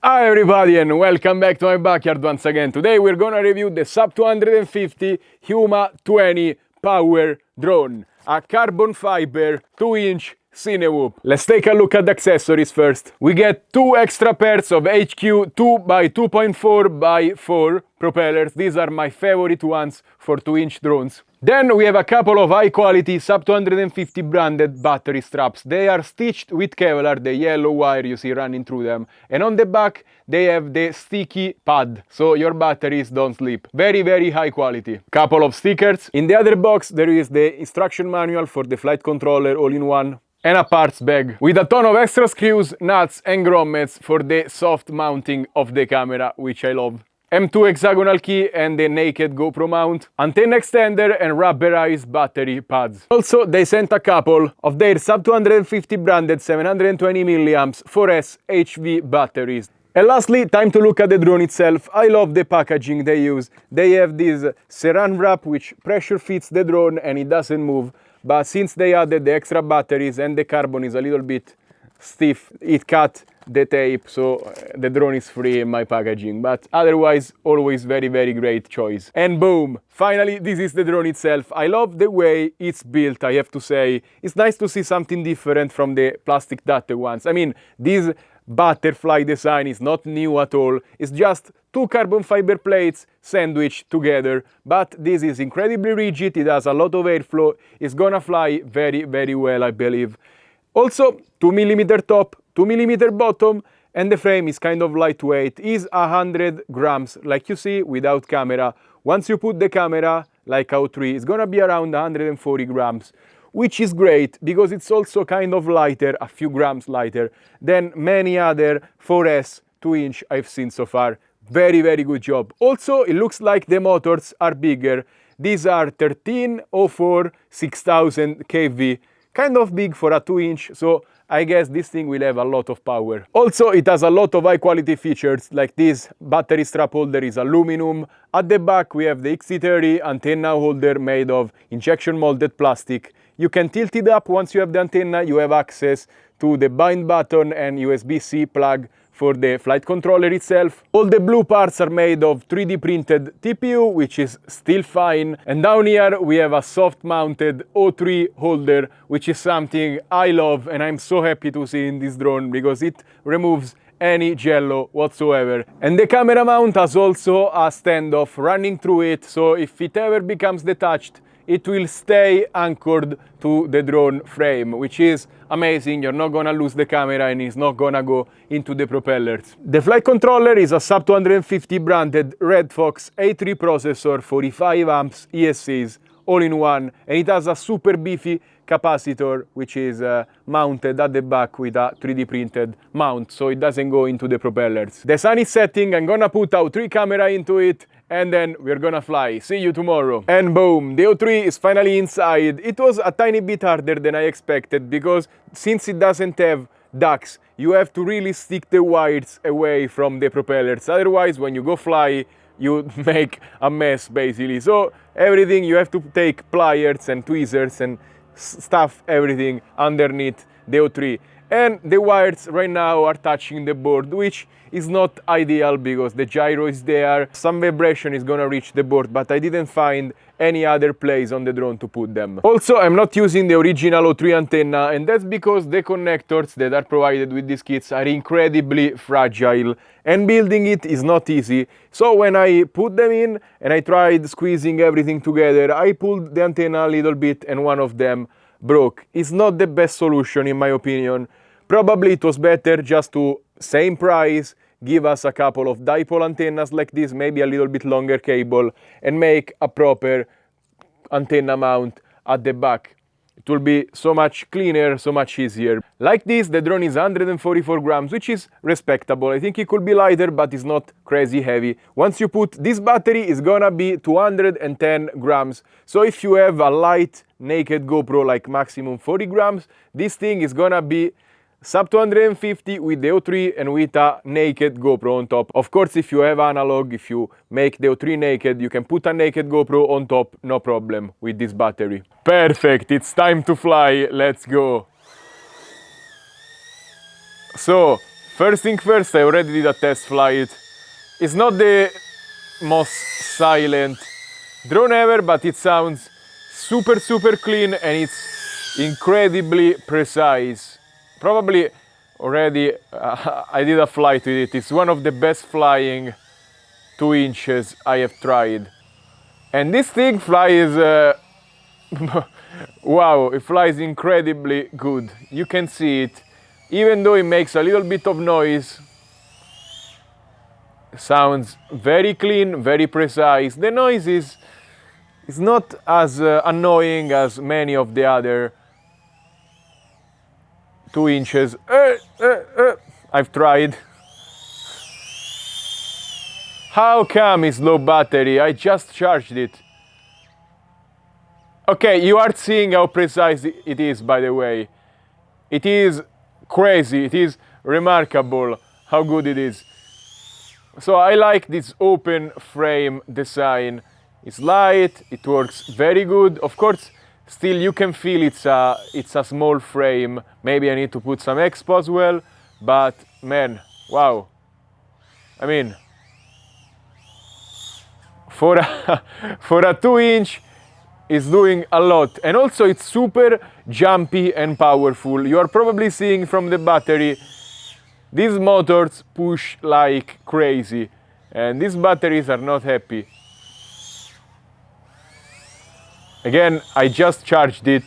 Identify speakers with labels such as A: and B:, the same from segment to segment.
A: Hi everybody and welcome back to my backyard once again. Today we're gonna review the SUB250 Huma20 power drone, a carbon fiber 2-inch Cinewhoop. Let's take a look at the accessories first. We get two extra pairs of HQ 2x2.4x4 propellers. These are my favorite ones for 2-inch drones. Then we have a couple of high-quality SUB250 branded battery straps. They are stitched with Kevlar, the yellow wire you see running through them. And on the back, they have the sticky pad, so your batteries don't slip. Very, very high quality. Couple of stickers. In the other box, there is the instruction manual for the flight controller all-in-one. And a parts bag with a ton of extra screws, nuts and grommets for the soft mounting of the camera, which I love. M2 hexagonal key and the naked GoPro mount, antenna extender and rubberized battery pads. Also, they sent a couple of their SUB250 branded 720 mAh 4S HV batteries. And lastly, time to look at the drone itself. I love the packaging they use. They have this saran wrap which pressure fits the drone and it doesn't move. But since they added the extra batteries and the carbon is a little bit stiff, it cut the tape, so the drone is free in my packaging. But otherwise, always very, very great choice. And boom! Finally, this is the drone itself. I love the way it's built, I have to say. It's nice to see something different from the plastic dotted ones. I mean, this butterfly design is not new at all. It's just two carbon fiber plates sandwiched together, but this is incredibly rigid. It has a lot of airflow. It's gonna fly very, very well, I believe. Also, 2mm top, 2mm bottom, and the frame is kind of lightweight. Is 100 grams, like you see, without camera. Once you put the camera, like AO3, it's gonna be around 140 grams, which is great because it's also kind of lighter, a few grams lighter than many other 4S 2-inch I've seen so far. Very, very good job. Also, it looks like the motors are bigger. These are 1304 6000 kV, kind of big for a 2-inch, so I guess this thing will have a lot of power. Also, it has a lot of high quality features, like this battery strap holder is aluminum. At the back we have the XT30 antenna holder made of injection molded plastic. You can tilt it up. Once you have the antenna, you have access to the bind button and USB-C plug for the flight controller itself. All the blue parts are made of 3D printed TPU, which is still fine. And down here we have a soft mounted O3 holder, which is something I love and I'm so happy to see in this drone because it removes any jello whatsoever. And the camera mount has also a standoff running through it, so if it ever becomes detached, it will stay anchored to the drone frame, which is amazing. You're not gonna lose the camera and it's not gonna go into the propellers. The flight controller is a SUB250 branded Red Fox A3 processor, 45 amps ESCs, all in one, and it has a super beefy capacitor which is mounted at the back with a 3D printed mount, so it doesn't go into the propellers. The sun is setting. I'm gonna put out 3 camera into it and then we're gonna fly. See you tomorrow. And boom, the O3 is finally inside. It was a tiny bit harder than I expected because since it doesn't have ducts, you have to really stick the wires away from the propellers. Otherwise, when you go fly, you make a mess basically. So everything you have to take pliers and tweezers and stuff everything underneath the O3. And the wires right now are touching the board, which is not ideal because the gyro is there. Some vibration is gonna reach the board, but I didn't find any other place on the drone to put them. Also, I'm not using the original O3 antenna, and that's because the connectors that are provided with these kits are incredibly fragile, and building it is not easy. So when I put them in and I tried squeezing everything together, I pulled the antenna a little bit and one of them broke. It's not the best solution in my opinion. Probably it was better just to, same price, give us a couple of dipole antennas like this, maybe a little bit longer cable, and make a proper antenna mount at the back. It will be so much cleaner, so much easier. Like this, the drone is 144 grams, which is respectable. I think it could be lighter, but it's not crazy heavy. Once you put this battery, it's gonna be 210 grams. So if you have a light naked GoPro, like maximum 40 grams, this thing is gonna be SUB250 with the O3 and with a naked GoPro on top. Of course, if you have analog, if you make the O3 naked, you can put a naked GoPro on top, no problem with this battery. Perfect, it's time to fly, let's go. So, First thing first, I already did a test flight. It's not the most silent drone ever, but it sounds super clean and it's incredibly precise. Probably already I did a flight with it. It's one of the best flying 2 inches I have tried. And this thing flies, wow, it flies incredibly good. You can see it. Even though it makes a little bit of noise, sounds very clean, very precise. The noise is not as annoying as many of the other 2 inches. I've tried. How come it's low battery? I just charged it. Okay, you are seeing how precise it is, by the way. It is crazy, it is remarkable how good it is. So I like this open frame design. It's light, it works very good. Of course, still you can feel it's a small frame. Maybe I need to put some expo as well, but man, wow. I mean, for a 2 inch, it's doing a lot. And also it's super jumpy and powerful. You are probably seeing from the battery, these motors push like crazy. And these batteries are not happy. Again, I just charged it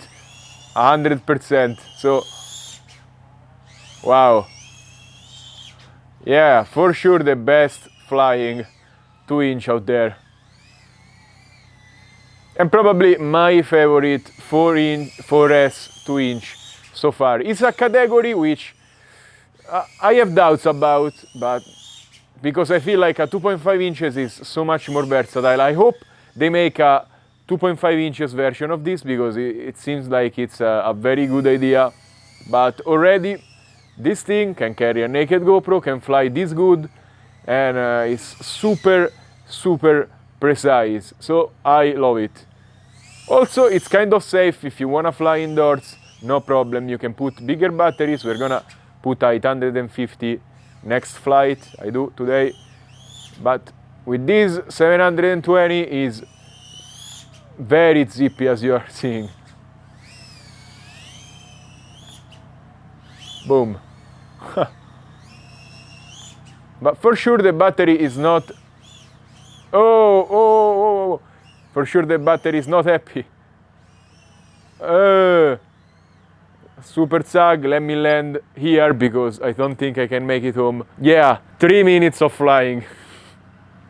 A: 100%. So, wow. Yeah, for sure the best flying 2 inch out there. And probably my favorite 4S 2 inch so far. It's a category which I have doubts about, but because I feel like a 2.5 inches is so much more versatile. I hope they make a 2.5 inches version of this, because it seems like it's a very good idea. But already this thing can carry a naked GoPro, can fly this good, and it's super precise. So I love it. Also, it's kind of safe if you want to fly indoors, no problem. You can put bigger batteries. We're gonna put 850 next flight I do today. But with this 720 is very zippy, as you are seeing. Boom. But for sure the battery is not... Oh. For sure the battery is not happy. Super sag, let me land here because I don't think I can make it home. Yeah, 3 minutes of flying.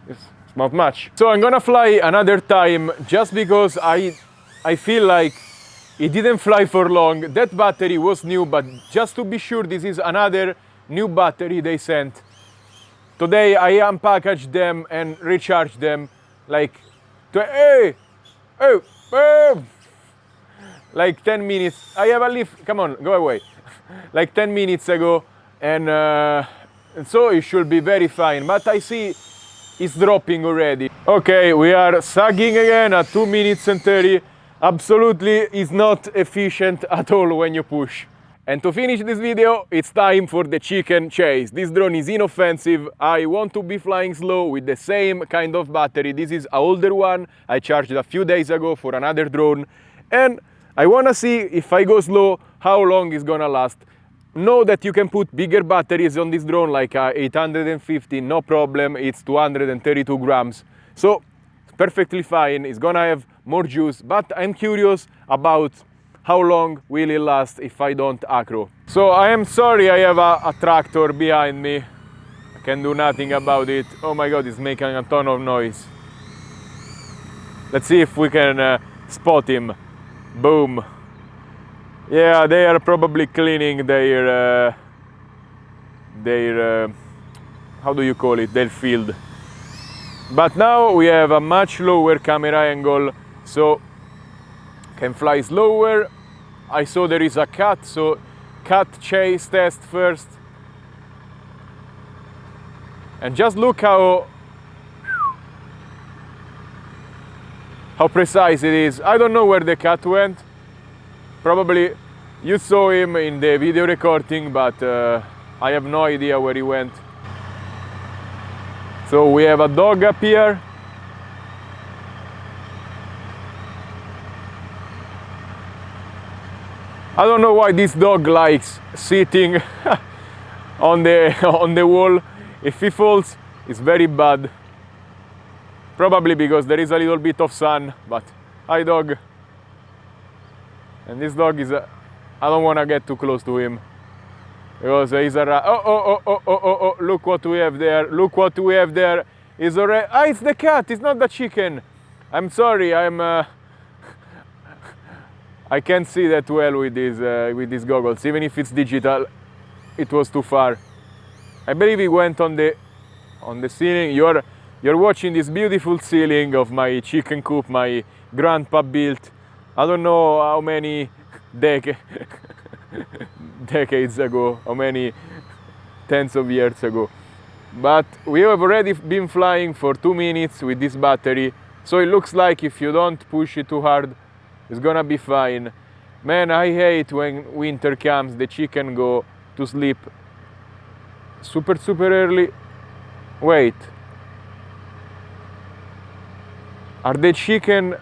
A: It's not much. So I'm gonna fly another time just because I feel like it didn't fly for long. That battery was new, but just to be sure, this is another new battery they sent. Today I unpackaged them and recharged them like like 10 minutes. I have a lift. Come on, go away. Like 10 minutes ago, and so it should be very fine. But I see it's dropping already. Okay, we are sagging again at 2 minutes and 30. Absolutely is not efficient at all when you push. And to finish this video, it's time for the chicken chase. This drone is inoffensive. I want to be flying slow with the same kind of battery. This is an older one I charged a few days ago for another drone. And I want to see if I go slow, how long it's gonna last. Know that you can put bigger batteries on this drone, like 850, no problem. It's 232 grams. So perfectly fine. It's gonna have more juice, but I'm curious about how long will it last if I don't acro. So I am sorry, I have a tractor behind me. I can do nothing about it. Oh my god, it's making a ton of noise. Let's see if we can spot him. Boom. Yeah, they are probably cleaning their how do you call it, their field. But now we have a much lower camera angle, so can fly slower. I saw there is a cut, so cut chase test first. And just look how precise it is. I don't know where the cat went. Probably you saw him in the video recording, but I have no idea where he went. So we have a dog up here. I don't know why this dog likes sitting on the wall. If he falls, it's very bad. Probably because there is a little bit of sun, but hi dog. And this dog is I don't want to get too close to him. Because he's a rat. Oh, look what we have there. Look what we have there. It's already, it's the cat, it's not the chicken. I'm sorry, I can't see that well with these goggles. Even if it's digital, it was too far. I believe he went on the ceiling. You're watching this beautiful ceiling of my chicken coop my grandpa built. I don't know how many decades ago, how many tens of years ago. But we have already been flying for 2 minutes with this battery, so it looks like if you don't push it too hard, it's gonna be fine. Man, I hate when winter comes, the chicken go to sleep super early. Wait. Are the chicken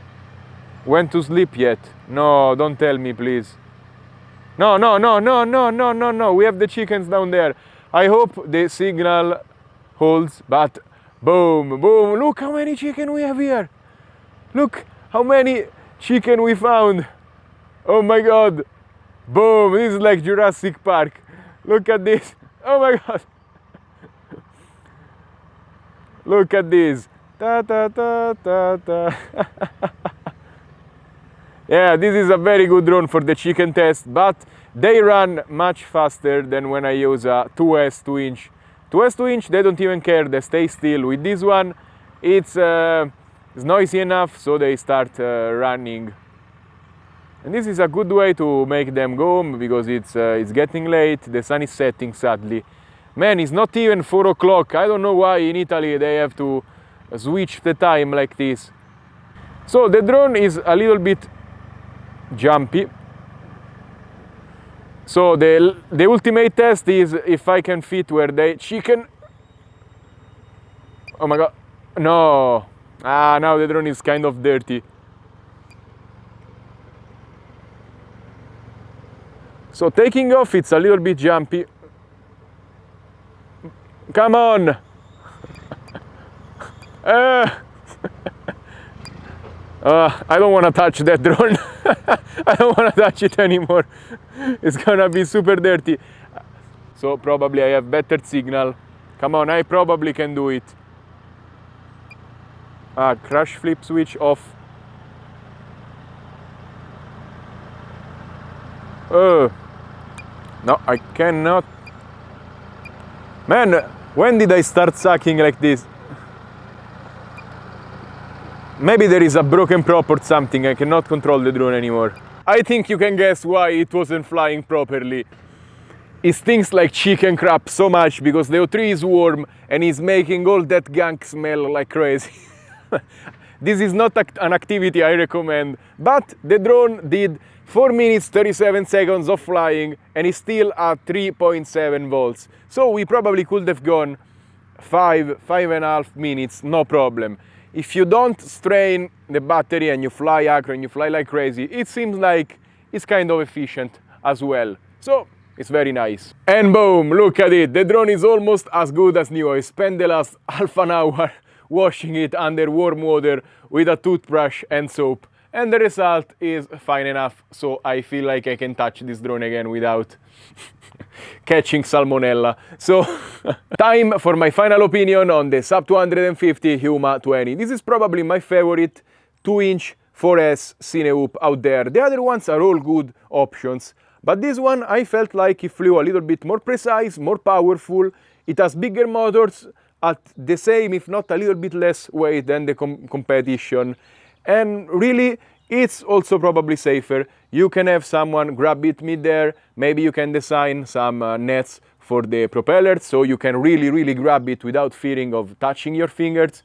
A: went to sleep yet? No, don't tell me, please. No. We have the chickens down there. I hope the signal holds, but boom. Look how many chicken we have here. Look how many chicken we found. Oh my God. Boom, this is like Jurassic Park. Look at this. Oh my God. Look at this. Yeah, this is a very good drone for the chicken test, but they run much faster than when I use a 2S 2-inch. 2S 2-inch, they don't even care, they stay still. With this one, it's noisy enough, so they start running. And this is a good way to make them go home, because it's getting late, the sun is setting sadly. Man, it's not even 4 o'clock. I don't know why in Italy they have to switch the time like this. So the drone is a little bit jumpy. So the ultimate test is if I can fit where the chicken... Oh my God, no. Now the drone is kind of dirty. So taking off, it's a little bit jumpy. Come on! I don't want to touch that drone. I don't want to touch it anymore. It's gonna be super dirty. So probably I have better signal. Come on, I probably can do it. Crash flip switch off. No, I cannot. Man, when did I start sucking like this? Maybe there is a broken prop or something, I cannot control the drone anymore. I think you can guess why it wasn't flying properly. It stinks like chicken crap so much because the O3 is warm and is making all that gunk smell like crazy. This is not an activity I recommend, but the drone did 4 minutes 37 seconds of flying and is still at 3.7 volts. So we probably could have gone 5.5 minutes, no problem. If you don't strain the battery and you fly acro and you fly like crazy, it seems like it's kind of efficient as well. So it's very nice. And boom, look at it. The drone is almost as good as new. I spent the last half an hour washing it under warm water with a toothbrush and soap. And the result is fine enough, so I feel like I can touch this drone again without catching salmonella. So, time for my final opinion on the SUB250 Huma20. This is probably my favorite 2-inch 4S Cinewhoop out there. The other ones are all good options, but this one I felt like it flew a little bit more precise, more powerful. It has bigger motors at the same, if not a little bit less weight than the competition. And really, it's also probably safer. You can have someone grab it mid-air. Maybe you can design some nets for the propellers, so you can really grab it without fearing of touching your fingers.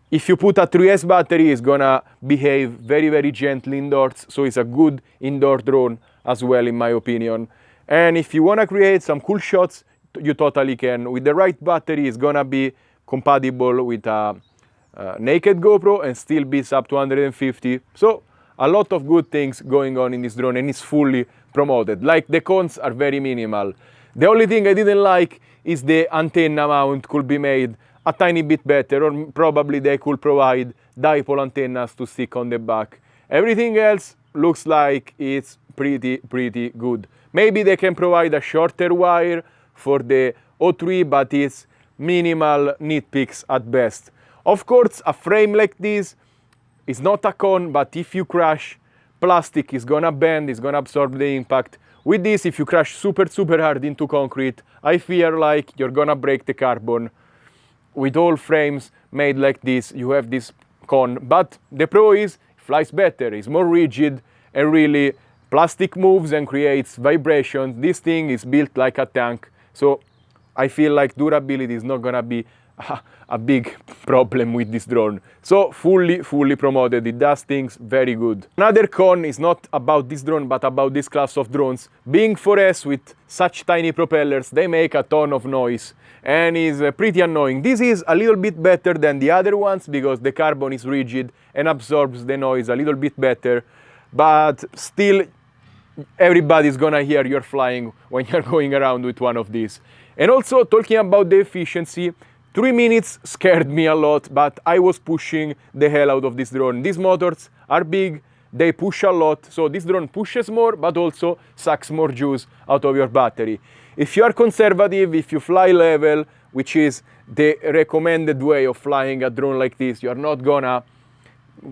A: If you put a 3S battery, it's gonna behave very gently indoors, so it's a good indoor drone as well, in my opinion. And if you wanna create some cool shots, you totally can. With the right battery, it's gonna be compatible with a naked GoPro and still be sub 250. So a lot of good things going on in this drone, and it's fully promoted. Like, the cons are very minimal. The only thing I didn't like is the antenna mount could be made a tiny bit better, or probably they could provide dipole antennas to stick on the back. Everything else looks like it's pretty good. Maybe they can provide a shorter wire for the O3, but it's minimal nitpicks at best. Of course, a frame like this is not a con, but if you crash, plastic is gonna bend, it's gonna absorb the impact. With this, if you crash super hard into concrete, I fear like you're gonna break the carbon. With all frames made like this, you have this con. But the pro is, it flies better, it's more rigid, and really, plastic moves and creates vibrations. This thing is built like a tank, so I feel like durability is not gonna be a big problem with this drone. So fully promoted. It does things very good. Another con is not about this drone, but about this class of drones. Being 4S with such tiny propellers, they make a ton of noise and is pretty annoying. This is a little bit better than the other ones because the carbon is rigid and absorbs the noise a little bit better, but still everybody's gonna hear you're flying when you're going around with one of these. And also, talking about the efficiency, 3 minutes scared me a lot, but I was pushing the hell out of this drone. These motors are big, they push a lot, so this drone pushes more, but also sucks more juice out of your battery. If you are conservative, if you fly level, which is the recommended way of flying a drone like this, you are not gonna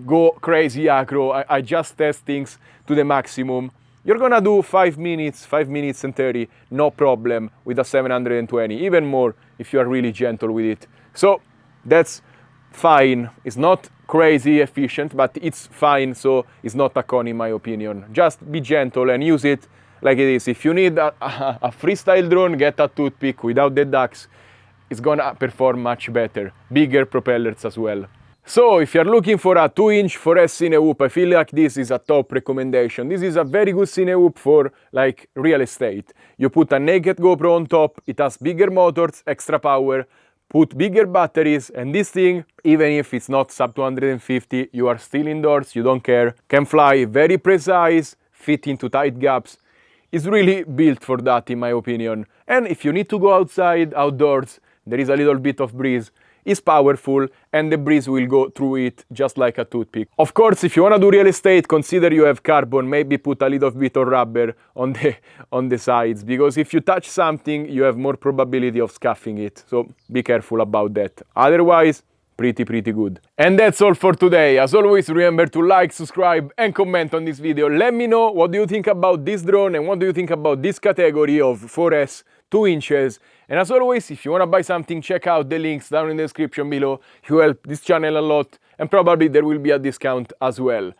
A: go crazy aggro. I just test things to the maximum. You're gonna do 5 minutes and 30, no problem with a 720, even more if you are really gentle with it. So that's fine. It's not crazy efficient, but it's fine, so it's not a con in my opinion. Just be gentle and use it like it is. If you need a freestyle drone, get a toothpick without the ducks. It's gonna perform much better. Bigger propellers as well. So, if you're looking for a 2-inch 4S Cinewhoop, I feel like this is a top recommendation. This is a very good Cinewhoop for, like, real estate. You put a naked GoPro on top, it has bigger motors, extra power, put bigger batteries, and this thing, even if it's not sub 250, you are still indoors, you don't care. Can fly very precise, fit into tight gaps. It's really built for that, in my opinion. And if you need to go outside, outdoors, there is a little bit of breeze. Is powerful, and the breeze will go through it just like a toothpick. Of course, if you want to do real estate, consider you have carbon, maybe put a little bit of rubber on the sides, because if you touch something, you have more probability of scuffing it, so be careful about that. Otherwise, pretty good. And that's all for today. As always, remember to like, subscribe, and comment on this video. Let me know what do you think about this drone and what do you think about this category of 4S 2 inches. And as always, if you want to buy something, check out the links down in the description below. You help this channel a lot, and probably there will be a discount as well.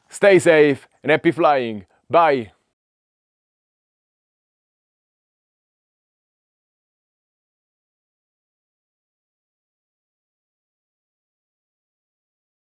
A: Stay safe and happy flying. Bye!